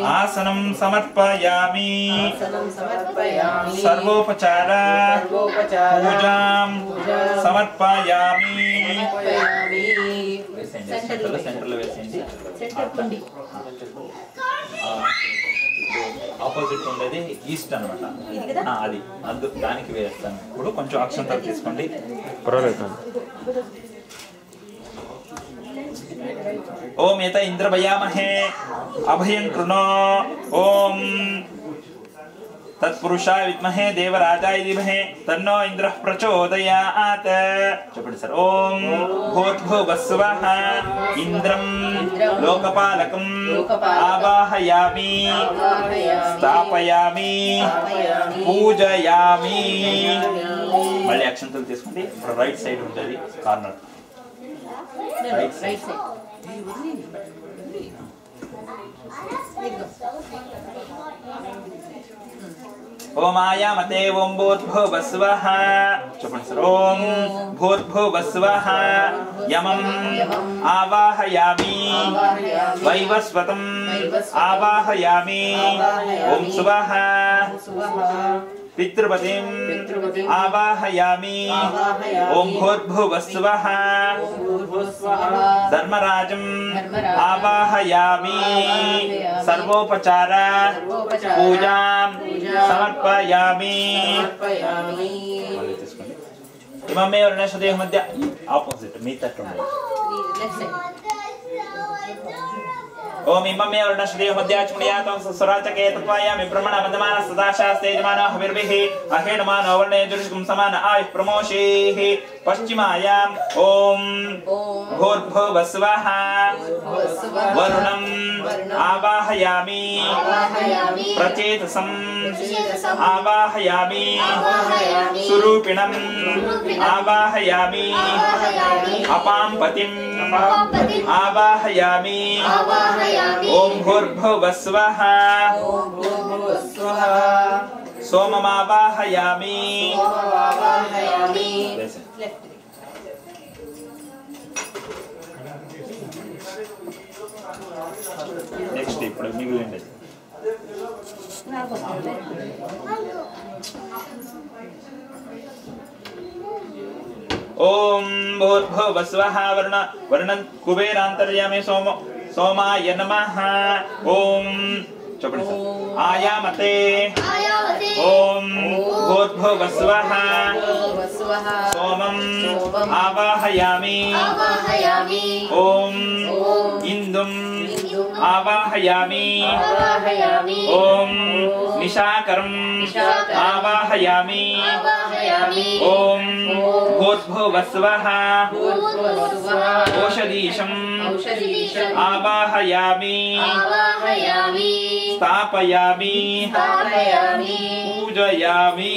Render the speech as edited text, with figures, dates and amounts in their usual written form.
आसनं समर्पयामि सर्वोपचार पूजां समर्पयामि सेंटर వేసేయండి ఆపోజిట్ ఉండేది ఈస్ట్ అన్నమాట అది దానికి వేస్తాను ఇప్పుడు కొంచెం అక్షంతలు తీసుకోండి ओम एत इंद्र भयामहे अभयं कृणो ओम तत्पुरुषाय विद्महे देवराजाय धीमहि तन्नो इंद्रः प्रचोदयात् चपड़ी सर ओम भूर्भुवस्वः इंद्रं लोकपालकं आवाहयामि स्थापयामि पूजयामि మళ్ళీ అక్షంతలు తీసుకుంటే ఇప్పుడు రైట్ సైడ్ ఉంటుంది కార్నర్ రైట్ సైడ్ ओम आयामते ओम भूर्भुवस्वः चपड़ी सर ओम भूर्भुवस्वः यमं आवाहयामि वैवस्वतं आवाहयामि ओम सुवः पितृपतिं आवाहयामि ओम भूर्भुवस्वः धर्मराजं आवाहयामि सर्वोपचार पूजां समर्पयामि इममे वर्णशदेह मध्य आपोजिट मीतट ओम इममे वर्णशदेह मध्य चुणयातं ससुराचके तत्वायामि ब्रह्मण बद्धमान सदा शास्ते यजमान हविर्भिः अहेणमान वर्णे जुष्कुं समान आयुः प्रमोषेः पश्चिमायां ओम भूर्भुवस्वः वरुणं आवाहयामि प्रचेतसं आवाहयामि सुरूपिणं आवाहयामि अपां पतिं आवाहयामि ओम भूर्भुवस्वः सोममावाहयामि नेक्स्ट ఇప్పుడు మిగిలింది ओम भूर्भुवस्वः वर्णं कुबेरान्तर्यामि सोमाय नमः ओम चपड़ी आयामते ओम भूर्भुवस्वः सोमं आवाहयामि ओम इंदुं आवाहयामि ओम निशाकरं आवाहयामि ओम भूर्भुवस्वः औषधीशं आवाहयामि स्थापयामि पूजयामि